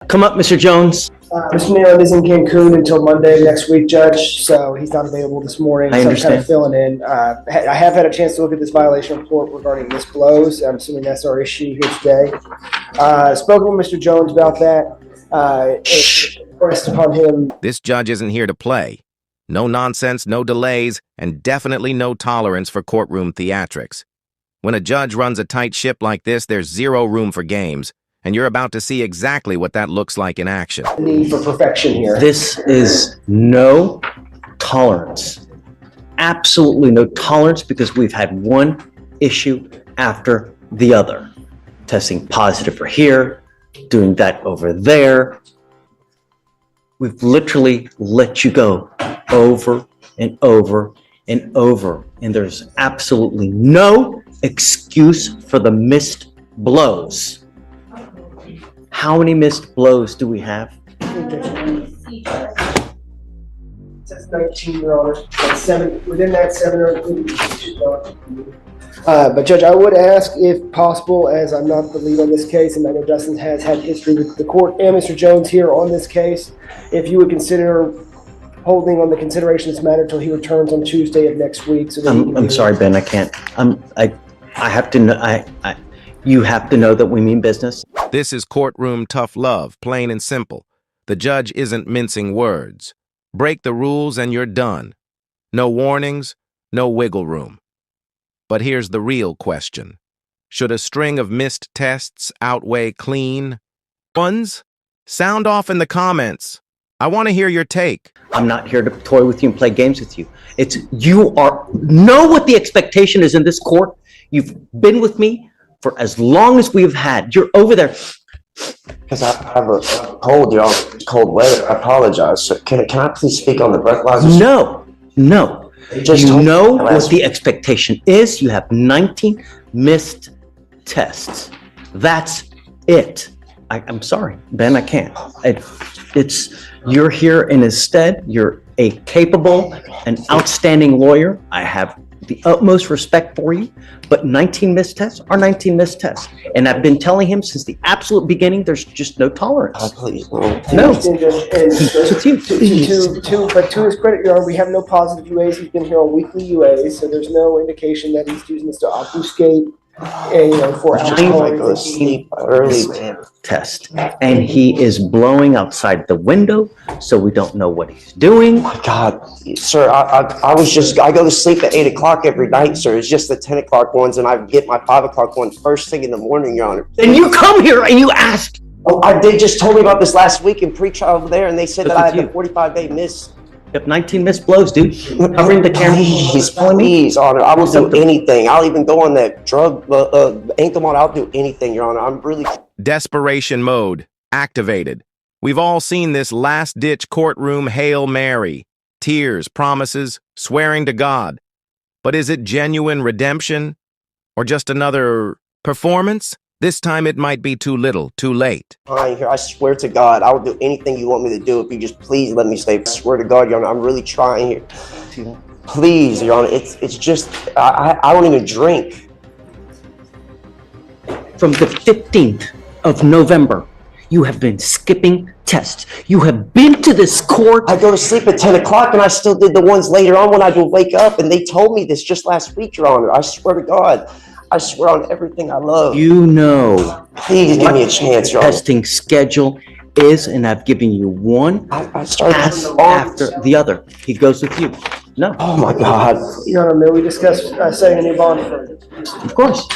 Come up, Mr. Jones. Mr. Neiland is in Cancun until Monday next week, Judge, so he's not available this morning. I so understand. I'm kind of filling in. I have had a chance to look at this violation report regarding missed blows. I'm assuming that's our issue here today. Spoken with Mr. Jones about that. Pressed upon him. This judge isn't here to play. No nonsense, no delays, and definitely no tolerance for courtroom theatrics. When a judge runs a tight ship like this, there's zero room for games. And you're about to see exactly what that looks like in action. Need for perfection here. This is no tolerance. Absolutely no tolerance, because we've had one issue after the other. Testing positive for here, doing that over there. We've literally let you go over and over and over. And there's absolutely no excuse for the missed blows. How many missed blows do we have? That's 19, Your Honor. That's 7. Within that 7 are included. But Judge, I would ask, if possible, as I'm not the lead on this case, and I know Justin has had history with the court and Mr. Jones here on this case, if you would consider holding on the consideration of this matter until he returns on Tuesday of next week. So I'm sorry, Ben. I can't. I have to know. You have to know that we mean business. This is courtroom tough love, plain and simple. The judge isn't mincing words. Break the rules and you're done. No warnings, no wiggle room. But here's the real question. Should a string of missed tests outweigh clean ones? Sound off in the comments. I want to hear your take. I'm not here to toy with you and play games with you. Know what the expectation is in this court. You've been with me for as long as we've had. You're over there. Because I have a cold, y'all. Cold weather. I apologize. So can I please speak on the breathalyzer? No. You know what the expectation is. You have 19 missed tests. That's it. I'm sorry, Ben, I can't. You're here, and instead, you're a capable and outstanding lawyer. I have the utmost respect for you, but 19 missed tests are 19 missed tests. And I've been telling him since the absolute beginning, there's just no tolerance. Oh, please, no. No. It's you. But to his credit, Your Honor, we have no positive UAs. He's been here on weekly UAs, so there's no indication that he's using this to obfuscate for alcohol. I go to sleep early, man. Test. And he is blowing outside the window, so we don't know what he's doing. Oh my God, sir, I go to sleep at 8 o'clock every night, sir. It's just the 10 o'clock ones, and I get my 5 o'clock one first thing in the morning, Your Honor. And you come here and you ask. Oh, they just told me about this last week in pre-trial over there, and they said that I had a 45-day miss. You have 19 missed blows, dude. Covering the camera. Please, Honor. I will do anything. I'll even go on that drug ankle mode. I'll do anything, Your Honor. I'm really... Desperation mode activated. We've all seen this last-ditch courtroom Hail Mary. Tears, promises, swearing to God. But is it genuine redemption? Or just another performance? This time it might be too little, too late. I swear to God, I will do anything you want me to do if you just please let me stay. I swear to God, Your Honor, I'm really trying here. Please, Your Honor, it's just, I don't even drink. From the 15th of November, you have been skipping tests. You have been to this court. I go to sleep at 10 o'clock and I still did the ones later on when I would wake up, and they told me this just last week, Your Honor. I swear to God. I swear on everything I love. You know. Please give me a chance, Your Honor. Testing schedule is, and I've given you one pass after the other. He goes with you. No. Oh my God. Your Honor, may we discuss setting a new bond further? Of course.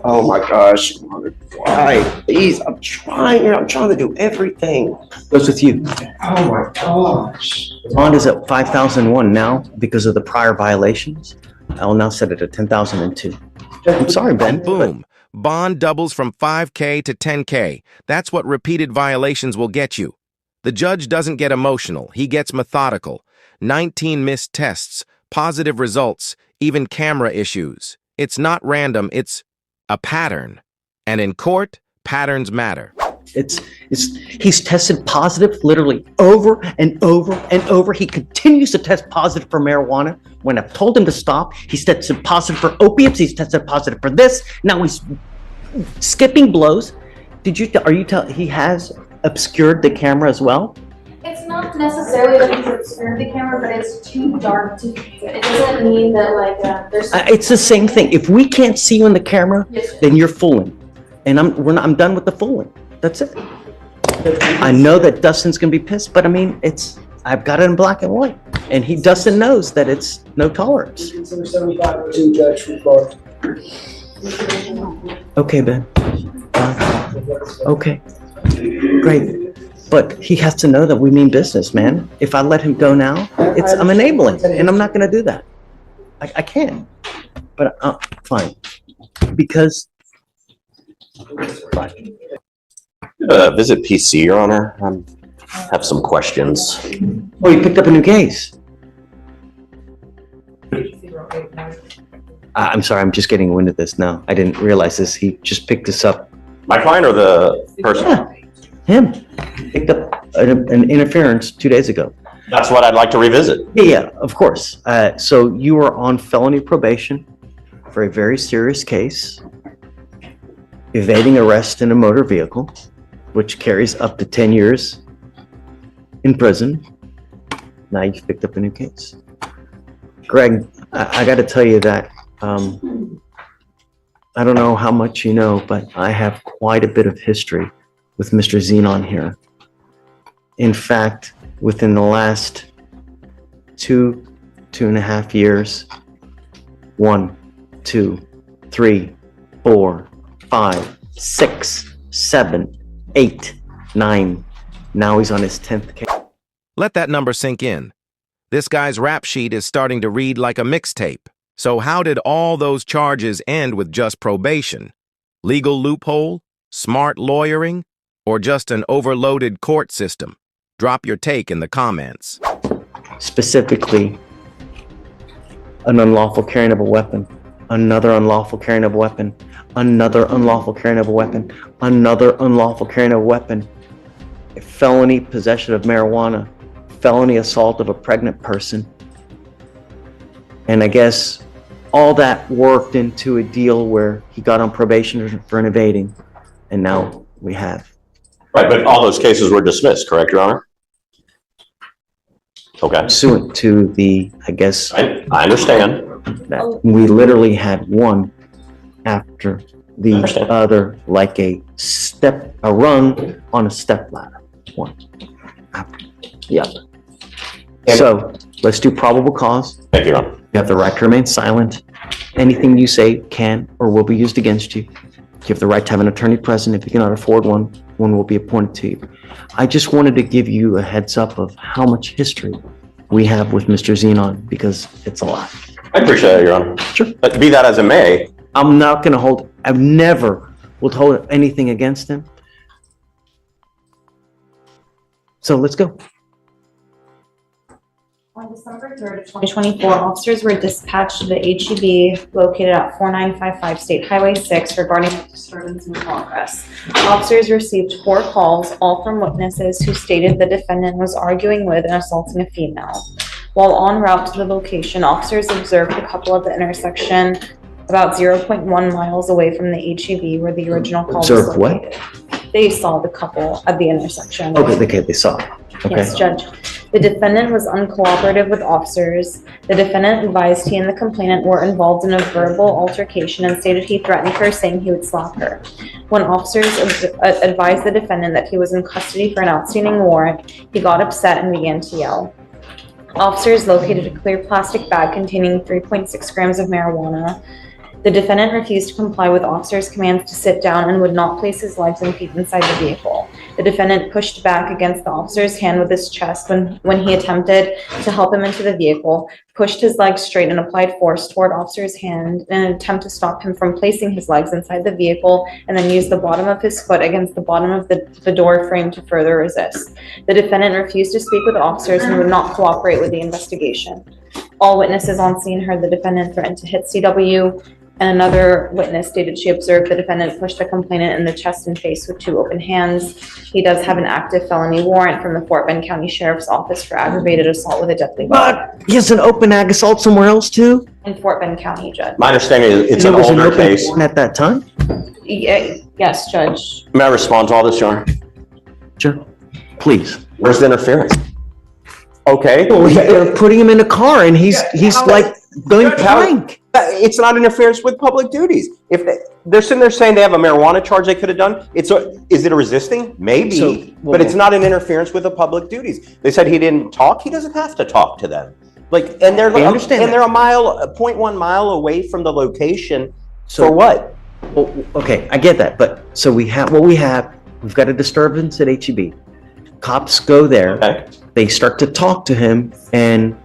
Oh my gosh, Your Honor. Why? Please, I'm trying here. I'm trying to do everything. Goes with you. Oh my gosh. Bond is at 5,001 now because of the prior violations. I will now set it at 10,002. I'm sorry, Ben. Boom. Bond doubles from 5K to 10K. That's what repeated violations will get you. The judge doesn't get emotional. He gets methodical. 19 missed tests, positive results, even camera issues. It's not random. It's a pattern. And in court, patterns matter. He's tested positive literally over and over and over. He continues to test positive for marijuana. When I've told him to stop, he's tested positive for opiates. He's tested positive for this. Now he's skipping blows. He has obscured the camera as well? It's not necessarily that he's obscured the camera, but it's too dark to use it. It doesn't mean that like there's. It's the same thing. If we can't see you in the camera, Yes, sir. then you're fooling. And I'm done with the fooling. That's it. I know that Dustin's gonna be pissed, but I mean, I've got it in black and white. And Dustin knows that it's no tolerance. Consider 7502, Judge, respond. Okay, Ben. Okay. Great. But he has to know that we mean business, man. If I let him go now, I'm enabling, and I'm not gonna do that. I can't. But, fine. Because. Fine. Visit PC, Your Honor. I have some questions. Oh, you picked up a new case. I'm sorry, I'm just getting wind of this now. I didn't realize this. He just picked this up. My client or the person? Yeah, him. Picked up an interference 2 days ago. That's what I'd like to revisit. Yeah, of course. So you were on felony probation for a very serious case, evading arrest in a motor vehicle, which carries up to 10 years in prison. Now you've picked up a new case. Greg, I got to tell you that I don't know how much you know, but I have quite a bit of history with Mr. Zenon here. In fact, within the last 2.5 years, 1, 2, 3, 4, 5, 6, 7, 8, 9. Now he's on his 10th case. Let that number sink in. This guy's rap sheet is starting to read like a mixtape. So how did all those charges end with just probation? Legal loophole? Smart lawyering? Or just an overloaded court system? Drop your take in the comments. Specifically, an unlawful carrying of a weapon, another unlawful carrying of a weapon, another unlawful carrying of a weapon, another unlawful carrying of a weapon, a felony possession of marijuana, felony assault of a pregnant person. And I guess all that worked into a deal where he got on probation for an evading, and now we have. Right, but all those cases were dismissed, correct, Your Honor? Okay. Pursuant to the, I guess, I understand. that we literally had one after the Understand. other, like a rung on a step ladder. One after the other. And- So let's do probable cause. Thank you, Your Honor. You have the right to remain silent. Anything you say can or will be used against you. You have the right to have an attorney present. If you cannot afford one will be appointed to you. I just wanted to give you a heads up of how much history we have with Mr. Zenon, because it's a lot. I appreciate that, Your Honor. Sure. But be that as it may, I'm not going to hold, I've never will hold anything against him. So let's go. On December 3rd of 2024, officers were dispatched to the HEB located at 4955 State Highway 6 regarding a disturbance in progress. Officers received 4 calls, all from witnesses who stated the defendant was arguing with and assaulting a female. While en route to the location, officers observed the couple at the intersection about 0.1 miles away from the HEB where the original call was Observed what? located. They saw the couple at the intersection. Okay, they saw. Okay. Yes, Judge. The defendant was uncooperative with officers. The defendant advised he and the complainant were involved in a verbal altercation and stated he threatened her, saying he would slap her. When officers advised the defendant that he was in custody for an outstanding warrant, he got upset and began to yell. Officers located a clear plastic bag containing 3.6 grams of marijuana. The defendant refused to comply with officers' commands to sit down and would not place his legs and feet inside the vehicle. The defendant pushed back against the officer's hand with his chest when he attempted to help him into the vehicle, pushed his legs straight and applied force toward officer's hand in an attempt to stop him from placing his legs inside the vehicle, and then used the bottom of his foot against the bottom of the door frame to further resist. The defendant refused to speak with officers and would not cooperate with the investigation. All witnesses on scene heard the defendant threaten to hit CW, and another witness stated she observed the defendant push the complainant in the chest and face with 2 open hands. He does have an active felony warrant from the Fort Bend County Sheriff's Office for aggravated assault with a deadly weapon. But he has an open ag assault somewhere else too? In Fort Bend County, Judge. my understanding is it's And an it was older open case. warrant at that time? Yes, Judge. May I respond to all this, Your Honor? Sure. Please. Where's the interference? Okay. They're putting him in a car and he's like going blank. It's not interference with public duties. If they're sitting there saying they have a marijuana charge they could have done, is it a resisting? Maybe, but it's not an interference with the public duties. They said he didn't talk. He doesn't have to talk to them. Like, and they're I understand and they're a 0.1 mile away from the location. So for what? Well, okay, I get that, but so we have what we have. We've got a disturbance at HEB. Cops go there. Okay. They start to talk to him, and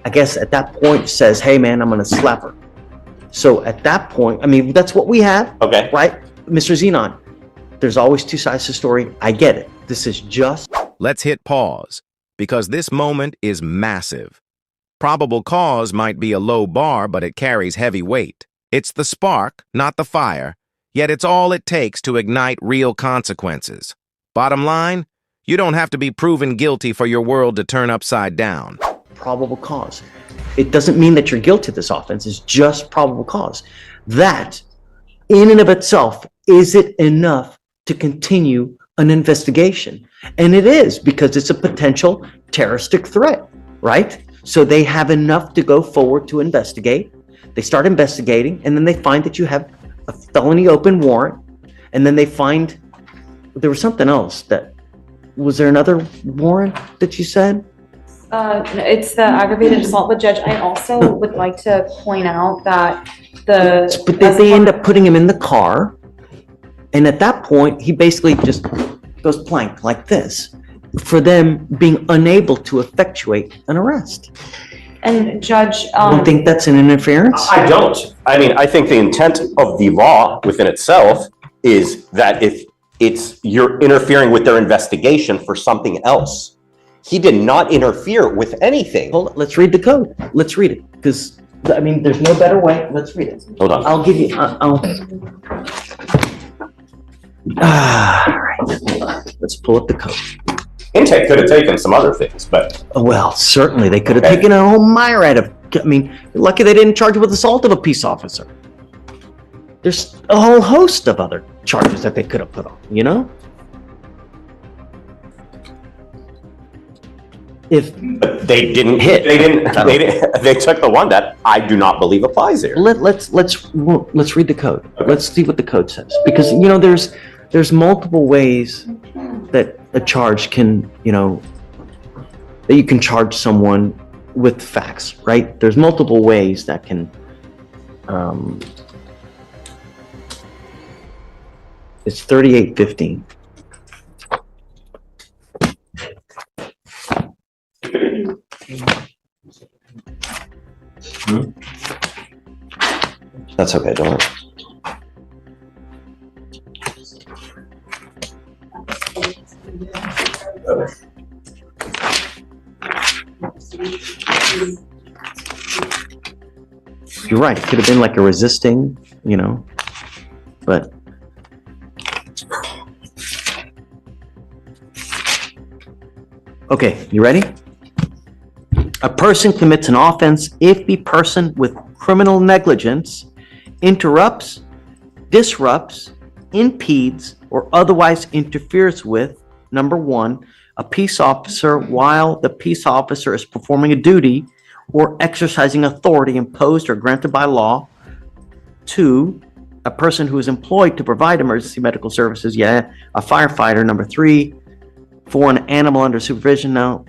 I guess at that point says, "Hey, man, I'm gonna slap her." So at that point, I mean, that's what we have, Okay. right, Mr. Zenon? There's always two sides to the story. I get it. This is just. Let's hit pause, because this moment is massive. Probable cause might be a low bar, but it carries heavy weight. It's the spark, not the fire, yet it's all it takes to ignite real consequences. Bottom line, you don't have to be proven guilty for your world to turn upside down. Probable cause. It doesn't mean that you're guilty of this offense. It's just probable cause. That, in and of itself, is it enough to continue an investigation? And it is, because it's a potential terroristic threat, right? So they have enough to go forward to investigate. They start investigating, and then they find that you have a felony open warrant, and then they find there was something else that. Was there another warrant that you said? It's the aggravated assault, but Judge, I also would like to point out that But they end up putting him in the car, and at that point, he basically just goes plank like this, for them being unable to effectuate an arrest. And Judge, I don't think that's an interference. I don't. I mean, I think the intent of the law within itself is that if you're interfering with their investigation for something else. He did not interfere with anything. Hold on, let's read the code. Let's read it, because, I mean, there's no better way. Let's read it. Hold on. I'll give you, all right, hold on. Let's pull up the code. Intake could have taken some other things, but Well, certainly, they could have Okay. taken a whole myriad of, I mean, lucky they didn't charge with assault of a peace officer. There's a whole host of other charges that they could have put on, you know? If, they didn't Hit. They took the one that I do not believe applies here. let's read the code. Let's see what the code says, because, you know, there's multiple ways that a charge can, you know, that you can charge someone with facts, right? There's multiple ways that can, it's 3815. That's okay, don't worry. You're right, it could have been like a resisting, you know, but. Okay, you ready? A person commits an offense if the person with criminal negligence interrupts, disrupts, impedes, or otherwise interferes with, number one, a peace officer while the peace officer is performing a duty or exercising authority imposed or granted by law. Two, a person who is employed to provide emergency medical services, a firefighter. Number three, for an animal under supervision. Now,